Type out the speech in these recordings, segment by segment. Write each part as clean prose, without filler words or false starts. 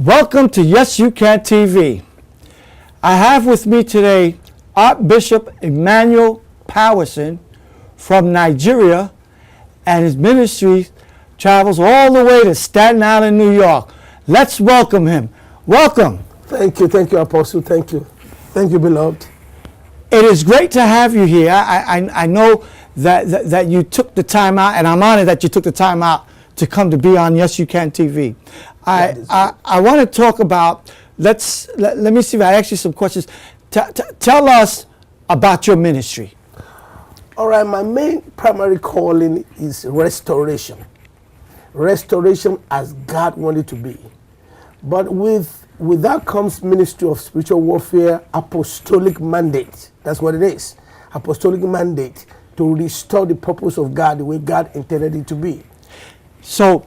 Welcome to Yes You Can TV. I have with me today Archbishop Emmanuel Powerson from Nigeria, and his ministry travels all the way to Staten Island, New York. Let's welcome him. Welcome. Thank you, Apostle. Thank you, beloved. It is great to have you here. I know that you took the time out, and I'm honored that you took the time out to come to be on Yes You Can TV. I want to talk about, let me see if I ask you some questions. Tell us about your ministry. All right, my main primary calling is restoration. Restoration as God wanted to be. But with that comes ministry of spiritual warfare, apostolic mandate. That's what it is. Apostolic mandate to restore the purpose of God the way God intended it to be. So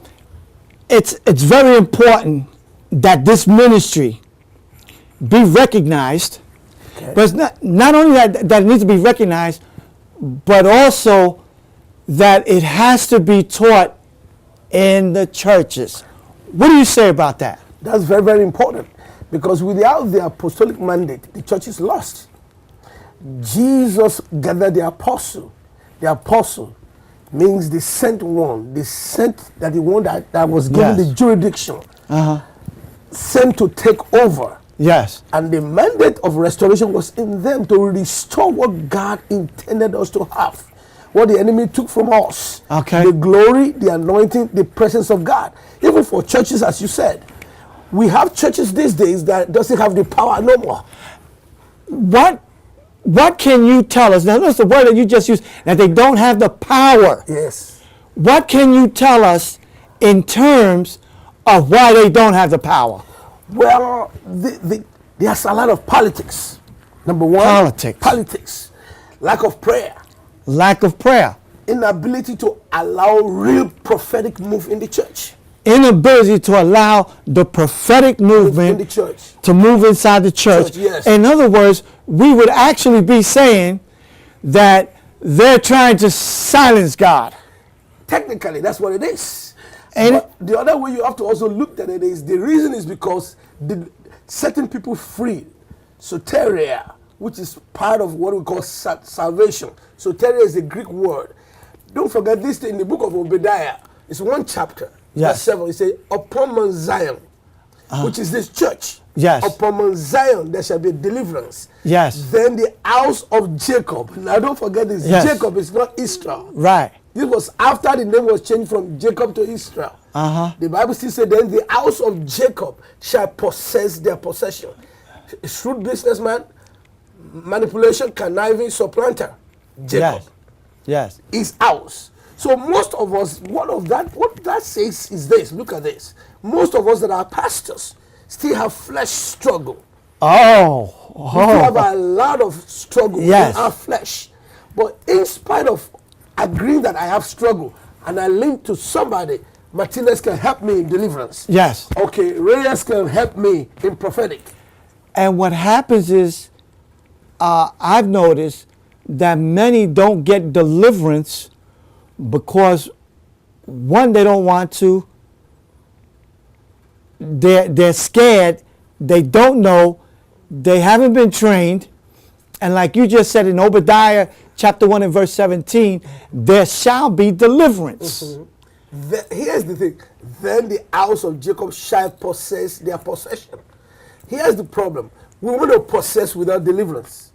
it's very important that this ministry be recognized. Okay. But not only that it needs to be recognized, but also that it has to be taught in the churches. What do you say about that? That's very, very important, because without the apostolic mandate, the church is lost. Jesus gathered the apostle. The apostle means the sent one, the one that was given the jurisdiction, sent to take over. Yes. And the mandate of restoration was in them to restore what God intended us to have, what the enemy took from us. Okay. The glory, the anointing, the presence of God. Even for churches, as you said, we have churches these days that doesn't have the power no more. What can you tell us? Now, that's the word that you just used, that they don't have the power. Yes. What can you tell us in terms of why they don't have the power? Well, there's a lot of politics. Number one, politics. Lack of prayer. Lack of prayer. Inability to allow real prophetic move in the church. Inability to allow the prophetic movement in the church to move inside the church. Yes. In other words, we would actually be saying that they're trying to silence God. Technically, that's what it is. But the other way you have to also look at it is, the reason is because setting people free, soteria, which is part of what we call salvation. Soteria is a Greek word. Don't forget this in the book of Obadiah. It's one chapter. Yes. Verse 7, it says, upon Mount Zion, which is this church. Yes. Upon Mount Zion there shall be deliverance. Yes. Then the house of Jacob. Now don't forget this. Yes. Jacob is not Israel. Right. This was after the name was changed from Jacob to Israel. The Bible still says, then the house of Jacob shall possess their possession. Shrewd businessman, manipulation, conniving, supplanter. Jacob. Yes. His house. So most of us, what that says is this. Look at this. Most of us that are pastors still have flesh struggle. We still have a lot of struggle in our flesh. But in spite of agreeing that I have struggle, and I link to somebody, Martinez can help me in deliverance. Yes. Okay, Reyes can help me in prophetic. And what happens is, I've noticed that many don't get deliverance because, one, they don't want to. They're scared. They don't know. They haven't been trained. And like you just said in Obadiah chapter 1 and verse 17, there shall be deliverance. Here's the thing. Then the house of Jacob shall possess their possession. Here's the problem. We want to possess without deliverance.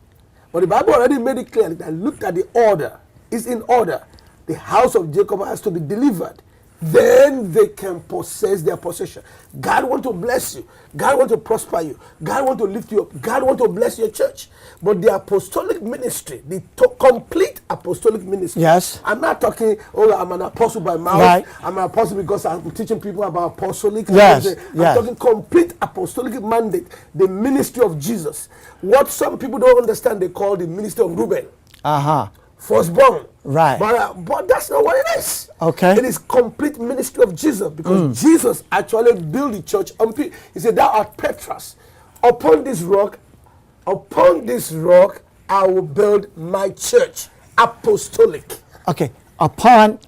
But the Bible already made it clear that look at the order. It's in order. The house of Jacob has to be delivered. Then they can possess their possession. God wants to bless you. God wants to prosper you. God wants to lift you up. God wants to bless your church. But the apostolic ministry, the complete apostolic ministry. Yes. I'm not talking, I'm an apostle by mouth. Right. I'm an apostle because I'm teaching people about apostolic. Yes. I'm talking complete apostolic mandate, the ministry of Jesus. What some people don't understand, they call the ministry of Reuben. Firstborn. Right. But that's not what it is. Okay. It is complete ministry of Jesus, because Jesus actually built the church. He said, thou art Petrus. Upon this rock, I will build my church. Apostolic. Okay. Upon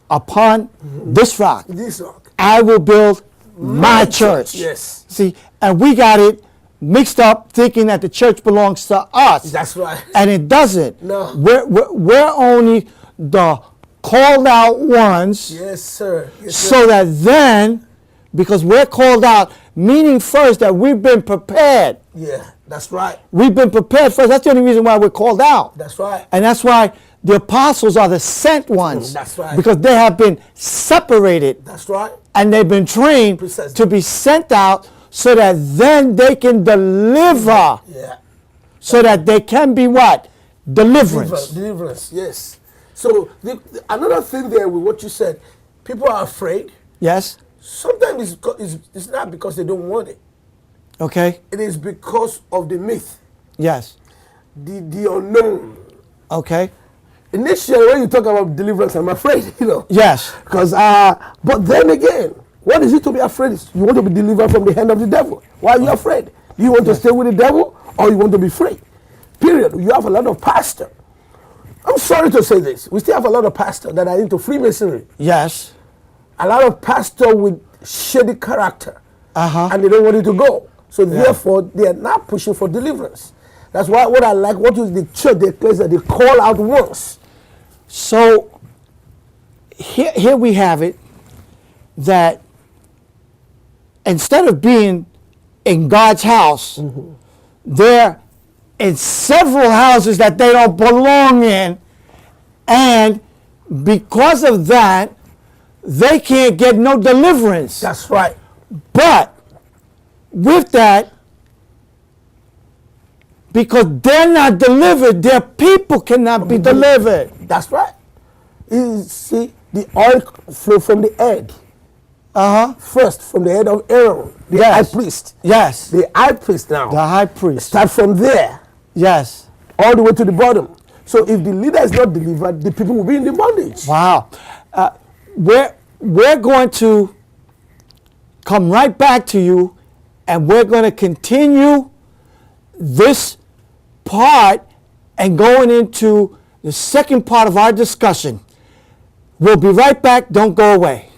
this rock, This rock, I will build my church. Yes. See, and we got it mixed up thinking that the church belongs to us. That's right. And it doesn't. No. We're only the called out ones. Yes, sir. Yes, So that then, because we're called out, meaning first that we've been prepared. Yeah, that's right. We've been prepared first. That's the only reason why we're called out. That's right. And that's why the apostles are the sent ones. That's right. Because they have been separated. That's right. And they've been trained Precisely. to be sent out so that then they can deliver. Yeah. So that they can be what? Deliverance. Deliverance, yes. So another thing there with what you said, people are afraid. Yes. Sometimes it's not because they don't want it. Okay. It is because of the myth, Yes. the unknown. Okay. Initially, when you talk about deliverance, I'm afraid, Yes. Because, but then again, what is it to be afraid? You want to be delivered from the hand of the devil. Why are you afraid? Do you want to stay with the devil or you want to be free? Period. You have a lot of pastors. I'm sorry to say this. We still have a lot of pastors that are into Freemasonry. Yes. A lot of pastors with shady character. Uh-huh. And they don't want it to go. So therefore, they are not pushing for deliverance. That's why what I like, what is the church, the place that they call out once. So here we have it, that instead of being in God's house, they're in several houses that they don't belong in, and because of that, they can't get no deliverance. That's right. But with that, because they're not delivered, their people cannot be delivered. That's right. You see, the oil flow from the head. Uh-huh. First, from the head of Aaron, the Yes. high priest. Yes. The high priest now. The high priest. Start from there, Yes. all the way to the bottom. So if the leader is not delivered, the people will be in the bondage. Wow. We're going to come right back to you, and we're going to continue this part and going into the second part of our discussion. We'll be right back. Don't go away.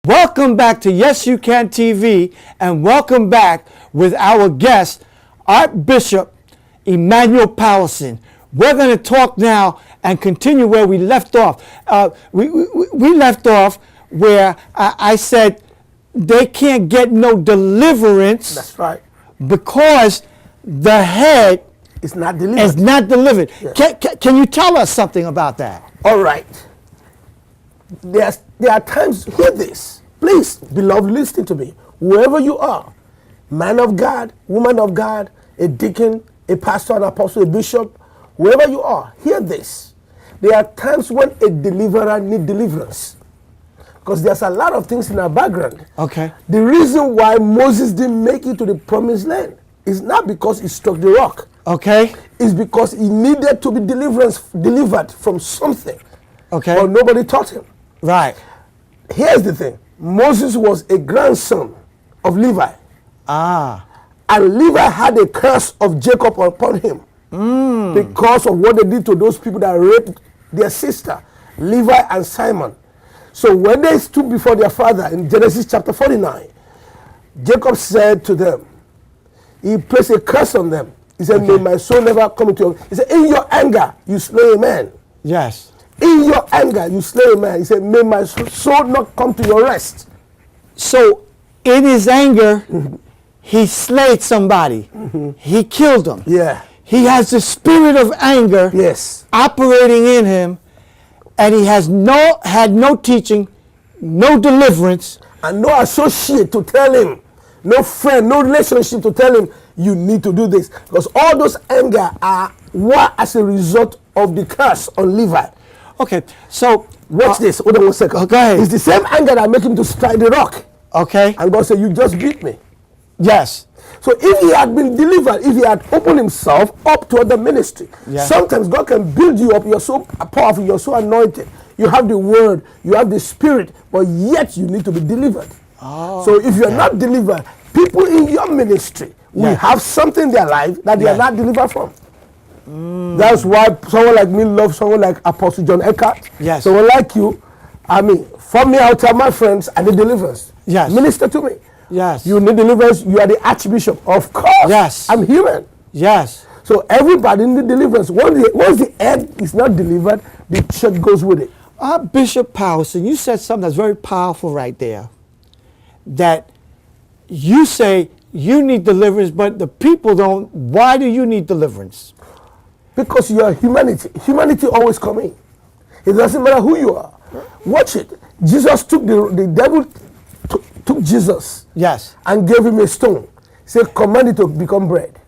Welcome back to Yes You Can TV, and welcome back with our guest, Archbishop Emmanuel Powerson. We're going to talk now and continue where we left off. We left off where I said they can't get no deliverance. That's right. Because the head It's not delivered. is not delivered. Yeah. Can you tell us something about that? All right. There are times, hear this. Please, beloved, listen to me. Whoever you are, man of God, woman of God, a deacon, a pastor, an apostle, a bishop, whoever you are, hear this. There are times when a deliverer needs deliverance. Because there's a lot of things in our background. Okay. The reason why Moses didn't make it to the promised land is not because he struck the rock. Okay. It's because he needed to be delivered from something. Okay. But nobody taught him. Right. Here's the thing. Moses was a grandson of Levi. Ah. And Levi had a curse of Jacob upon him. Because of what they did to those people that raped their sister, Levi and Simon. So when they stood before their father in Genesis chapter 49, Jacob said to them, he placed a curse on them. He said, may my soul never come into your... He said, in your anger, you slay a man. Yes. In your anger, you slay a man. He said, may my soul not come to your rest. So, in his anger, he slayed somebody. He killed them. Yeah. He has the spirit of anger Yes. operating in him, and he has had no teaching, no deliverance. And no associate to tell him, no friend, no relationship to tell him, you need to do this. Because all those anger are what as a result of the curse on Levi. Okay, so Watch this. Hold on 1 second. Go ahead. It's the same anger that made him to strike the rock. Okay. And God said, you just beat me. Yes. So if he had been delivered, if he had opened himself up to other ministry, sometimes God can build you up. You're so powerful, you're so anointed. You have the word, you have the spirit, but yet you need to be delivered. So if you're not delivered, people in your ministry will have something in their life that they are not delivered from. That's why someone like me loves someone like Apostle John Eckhart. Someone like you, I mean, for me, I'll tell my friends, I need deliverance. Minister to me. You need deliverance. You are the Archbishop. Of course. I'm human. So everybody need deliverance. Once the head is not delivered, the church goes with it. Bishop Powerson, you said something that's very powerful right there. That you say you need deliverance, but the people don't. Why do you need deliverance? Because you are humanity. Humanity always come in. It doesn't matter who you are. Watch it. Jesus took the devil took Jesus. And gave him a stone. Said, command it to become bread.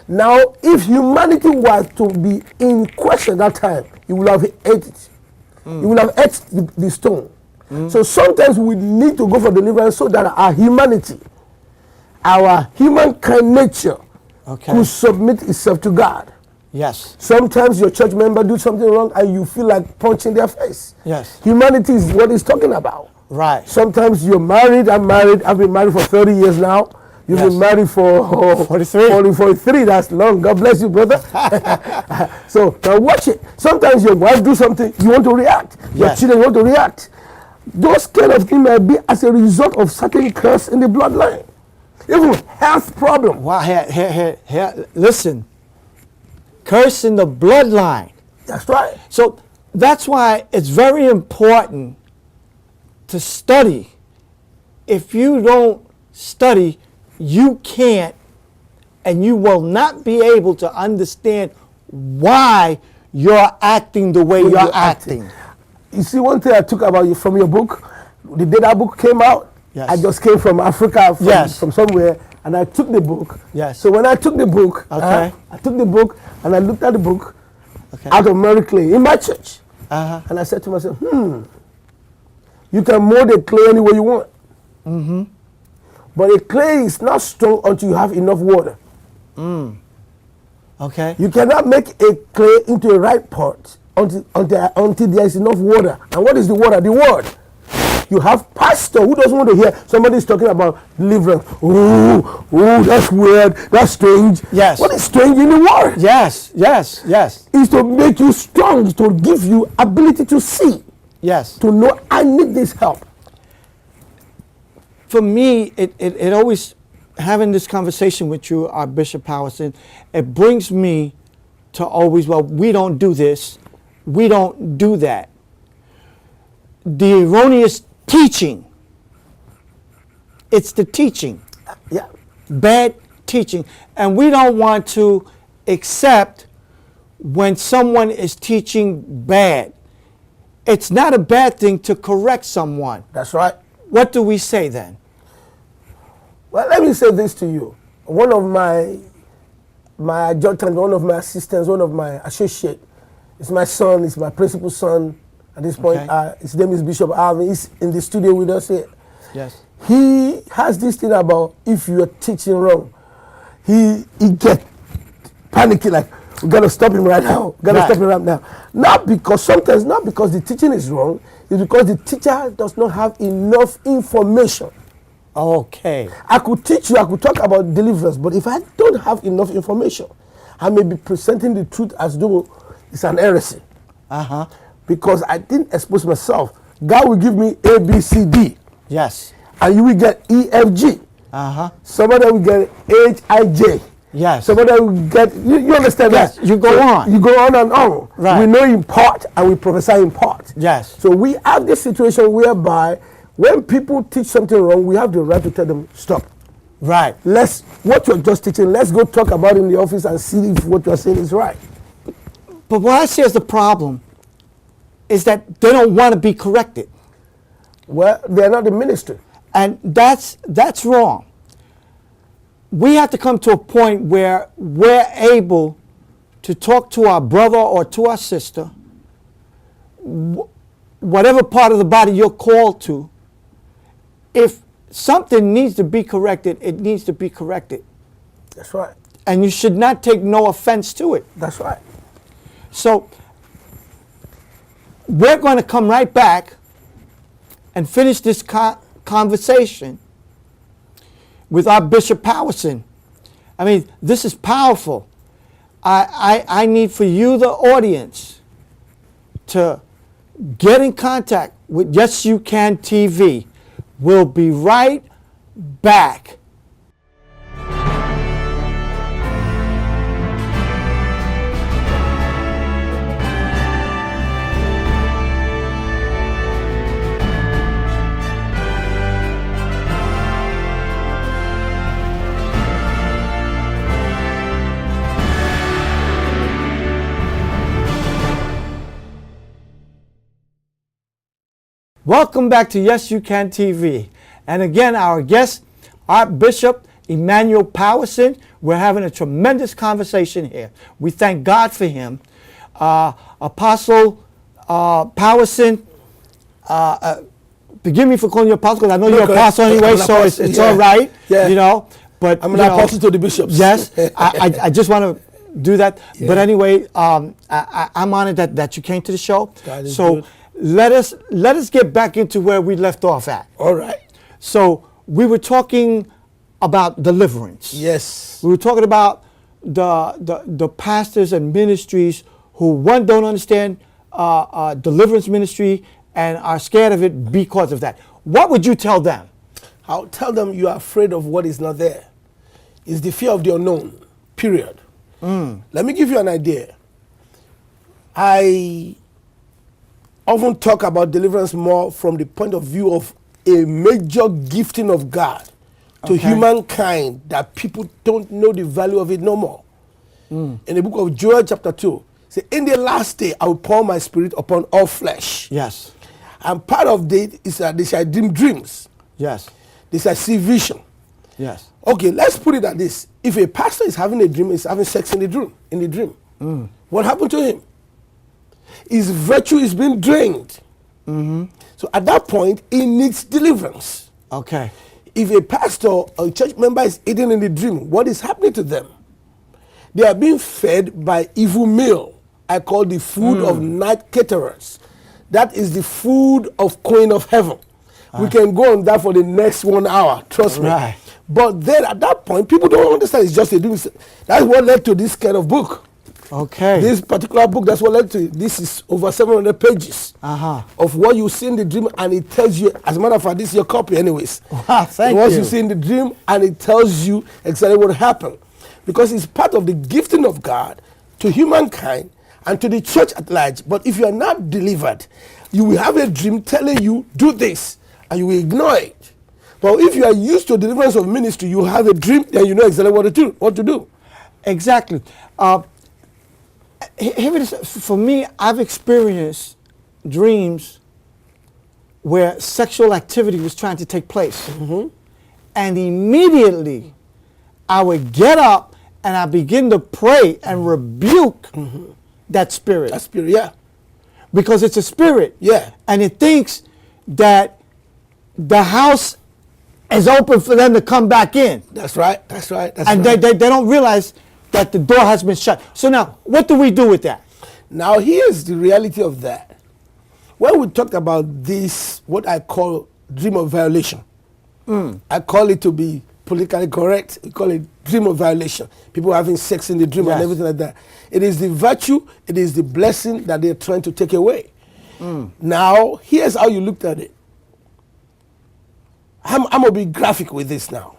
Now, if humanity was to be in question that time, he would have ate it. He would have ate the stone. So sometimes we need to go for deliverance so that our humanity, our humankind nature, could submit itself to God. Sometimes your church member do something wrong and you feel like punching their face. Humanity is what he's talking about. Sometimes you're married. I'm married. I've been married for 30 years now. You've been married for 43. That's long. God bless you, brother. So now watch it. Sometimes your wife do something, you want to react. Your children want to react. Those kind of things may be as a result of certain curse in the bloodline. Even health problem. Wow, listen. Curse in the bloodline. That's right. So that's why it's very important to study. If you don't study, you can't and you will not be able to understand why you're acting the way you're acting. You see, one thing I took about you from your book, the day that book came out, I just came from Africa, from somewhere, and I took the book. So when I took the book, I took the book and I looked at the book out of Mary Clay in my church. And I said to myself, you can mold a clay any way you want. But a clay is not strong until you have enough water. You cannot make a clay into a right pot until there is enough water. And what is the water? The word. You have pastor who doesn't want to hear somebody's talking about deliverance. Oh, that's weird. That's strange. What is strange in the word? Is to make you strong, to give you ability to see. To know I need this help. For me, it always, having this conversation with you, Archbishop Powerson, it brings me to always, well, we don't do this, we don't do that. The erroneous teaching, it's the teaching. Bad teaching. And we don't want to accept when someone is teaching bad. It's not a bad thing to correct someone. That's right. What do we say then? Well, let me say this to you. One of my adjutant, one of my assistants, one of my associates, is my son, is my principal son. At this point, his name is Bishop Alvin. He's in the studio with us here. He has this thing about if you are teaching wrong, he get panicky like, we gotta stop him right now. Stop him right now. Not because the teaching is wrong, it's because the teacher does not have enough information. I could teach you, I could talk about deliverance, but if I don't have enough information, I may be presenting the truth as though it's an heresy. Because I didn't expose myself. God will give me A, B, C, D. And you will get E, F, G. Somebody will get H, I, J. Somebody will get, you understand that? You go on. You go on and on. We know in part and we prophesy in part. So we have this situation whereby when people teach something wrong, we have the right to tell them, stop. What you're just teaching, let's go talk about it in the office and see if what you're saying is right. But what I see as the problem is that they don't want to be corrected. Well, they're not the ministry. And that's wrong. We have to come to a point where we're able to talk to our brother or to our sister, whatever part of the body you're called to. If something needs to be corrected, it needs to be corrected. That's right. And you should not take no offense to it. That's right. So we're going to come right back and finish this conversation with Archbishop Powerson. I mean, this is powerful. I need for you, the audience, to get in contact with Yes You Can TV. We'll be right back. Welcome back to Yes You Can TV. And again, our guest, Archbishop Emmanuel Powerson. We're having a tremendous conversation here. We thank God for him. Apostle Powerson, forgive me for calling you apostle, because I know you're apostle anyway, so it's all right, you know. But I'm an apostle to the bishops. Yes, I just want to do that. Yeah. But anyway, I'm honored that you came to the show. So good. Let us get back into where we left off at. All right. So we were talking about deliverance. Yes. We were talking about the pastors and ministries who, one, don't understand deliverance ministry and are scared of it because of that. What would you tell them? I'll tell them you are afraid of what is not there. It's the fear of the unknown, period. Let me give you an idea. I often talk about deliverance more from the point of view of a major gifting of God to humankind that people don't know the value of it no more. In the book of Joel chapter 2, say, in the last day I will pour my spirit upon all flesh. Yes. And part of it is that they shall dream dreams. Yes. They shall see vision. Yes. Okay, let's put it like this. If a pastor is having a dream, is having sex in the dream, what happened to him? His virtue is being drained. So at that point, he needs deliverance. Okay. If a pastor or a church member is eating in the dream, what is happening to them? They are being fed by evil meal. I call the food of night caterers. That is the food of Queen of Heaven. We can go on that for the next 1 hour, trust me. But then at that point, people don't understand it's just a dream. That's what led to this kind of book. Okay. This particular book, that's what led to it. This is over 700 pages of what you see in the dream, and it tells you, as a matter of fact, this is your copy anyways. Wow, thank what you. You see in the dream, and it tells you exactly what happened. Because it's part of the gifting of God to humankind and to the church at large. But if you are not delivered, you will have a dream telling you, do this, and you will ignore it. But if you are used to deliverance of ministry, you have a dream, then you know exactly what to do. Exactly. Here it is. For me, I've experienced dreams where sexual activity was trying to take place. And immediately I would get up and I begin to pray and rebuke that spirit. That spirit, yeah. Because it's a spirit. Yeah. And it thinks that the house is open for them to come back in. That's right. That's right. That's and right. They don't realize that the door has been shut. So now, what do we do with that? Now, here's the reality of that. When we talked about this, what I call dream of violation, I call it to be politically correct. We call it dream of violation. People having sex in the dream and everything like that. It is the virtue, it is the blessing that they're trying to take away. Now, here's how you looked at it. I'm going to be graphic with this now.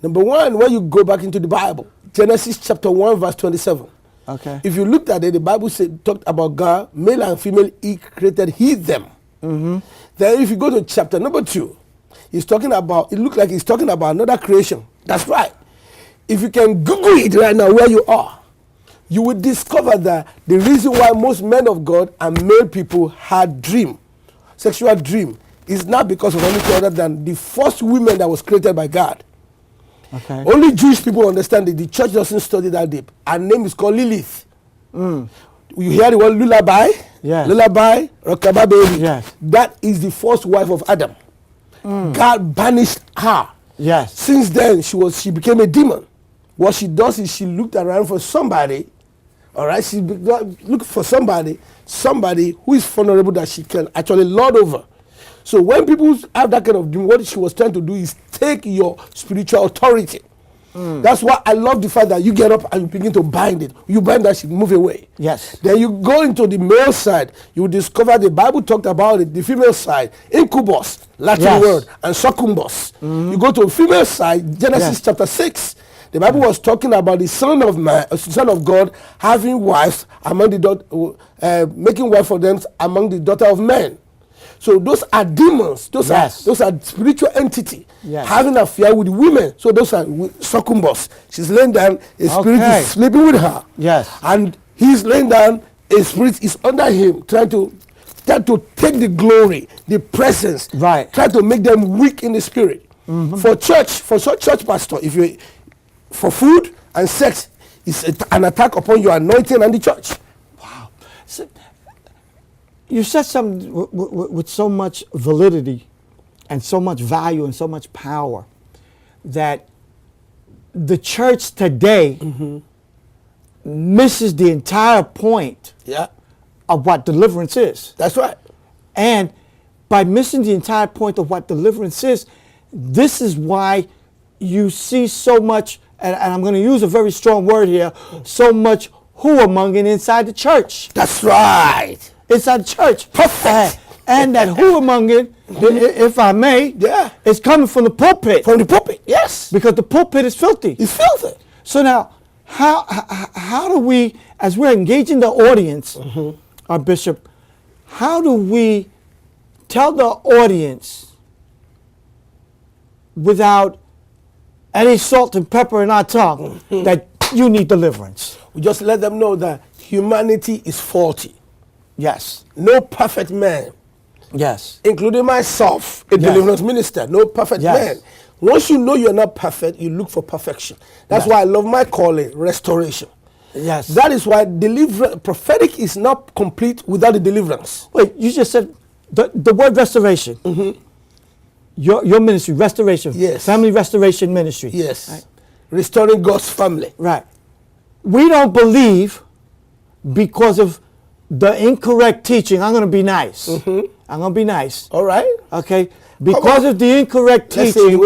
Number one, when you go back into the Bible, Genesis chapter 1, verse 27. Okay. If you looked at it, the Bible talked about God, male and female, he created them. Then if you go to chapter number 2, he's talking about, it looked like he's talking about another creation. That's right. If you can Google it right now where you are, you will discover that the reason why most men of God and male people had sexual dream, is not because of anything other than the first woman that was created by God. Okay. Only Jewish people understand it. The church doesn't study that deep. Her name is called Lilith. You hear the word lullaby? Yes. Lullaby, rockabye baby. Yes. That is the first wife of Adam. God banished her. Yes. Since then, she became a demon. What she does is she looked around for somebody. All right, she looked for somebody who is vulnerable that she can actually lord over. So when people have that kind of dream, what she was trying to do is take your spiritual authority. That's why I love the fact that you get up and you begin to bind it. You bind that, she move away. Yes. Then you go into the male side. You discover the Bible talked about it. The female side, incubus, Latin Yes. word, and succubus. You go to the female side, Genesis Yes. chapter 6. The Bible was talking about the Son of God having wives among the making wife for them among the daughter of men. So those are demons. Those are spiritual entity having an affair with women. So those are succubus. She's laying down. A spirit is sleeping with her. Yes. And he's laying down. A spirit is under him, trying to take the glory, the presence. Right. Try to make them weak in the spirit. For such church pastor, for food and sex is an attack upon your anointing and the church. Wow. So, you said something with so much validity and so much value and so much power that the church today misses the entire point of what deliverance is. That's right. And by missing the entire point of what deliverance is, this is why you see so much, and I'm going to use a very strong word here, so much whoremongering inside the church. That's right. Inside the church. Perfect. And that whoremongering, if I may, is coming from the pulpit. From the pulpit, yes. Because the pulpit is filthy. It's filthy. So now, how do we, as we're engaging the audience, our bishop, how do we tell the audience without any salt and pepper in our tongue that you need deliverance? We just let them know that humanity is faulty. Yes. No perfect man. Yes. Including myself, a deliverance minister. No perfect man. Once you know you're not perfect, you look for perfection. That's why I love my calling, restoration. Yes. That is why prophetic is not complete without the deliverance. Wait, you just said the word restoration. Your ministry, restoration. Yes. Family restoration ministry. Yes. Right. Restoring God's family. Right. We don't believe because of the incorrect teaching. I'm going to be nice. I'm going to be nice. All right. Okay. Because of the incorrect teaching,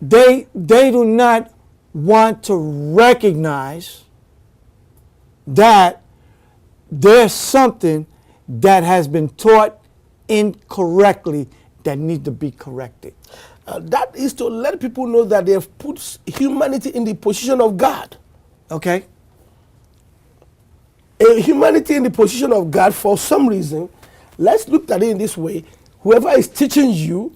they do not want to recognize that there's something that has been taught incorrectly that needs to be corrected. That is to let people know that they have put humanity in the position of God. Okay. Humanity in the position of God for some reason. Let's look at it in this way. Whoever is teaching you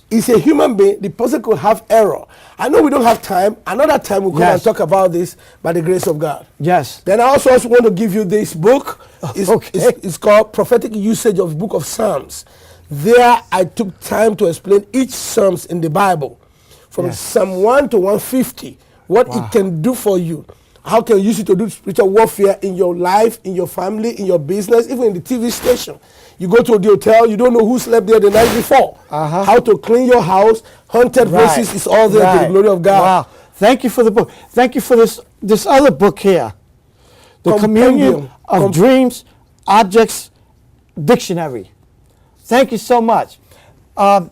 is a human being. The person could have error. I know we don't have time. Another time we'll come and talk about this by the grace of God. Yes. Then I also want to give you this book. It's called Prophetic Usage of the Book of Psalms. There I took time to explain each Psalms in the Bible. From Psalm 1 to 150. What it can do for you. How can you use it to do spiritual warfare in your life, in your family, in your business, even in the TV station. You go to the hotel, you don't know who slept there the night before. How to clean your house, haunted places is all there to the glory of God. Wow. Thank you for the book. Thank you for this other book here. The Communion of Dreams, Objects Dictionary. Thank you so much. I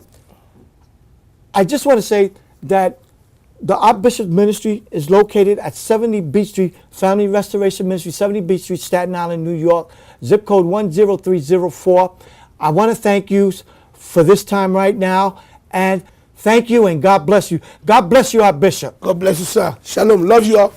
just want to say that the Archbishop Ministry is located at 70 Beach Street, Family Restoration Ministry, 70 Beach Street, Staten Island, New York, zip code 10304. I want to thank you for this time right now, and thank you, and God bless you. God bless you, Archbishop. God bless you, sir. Shalom. Love you all.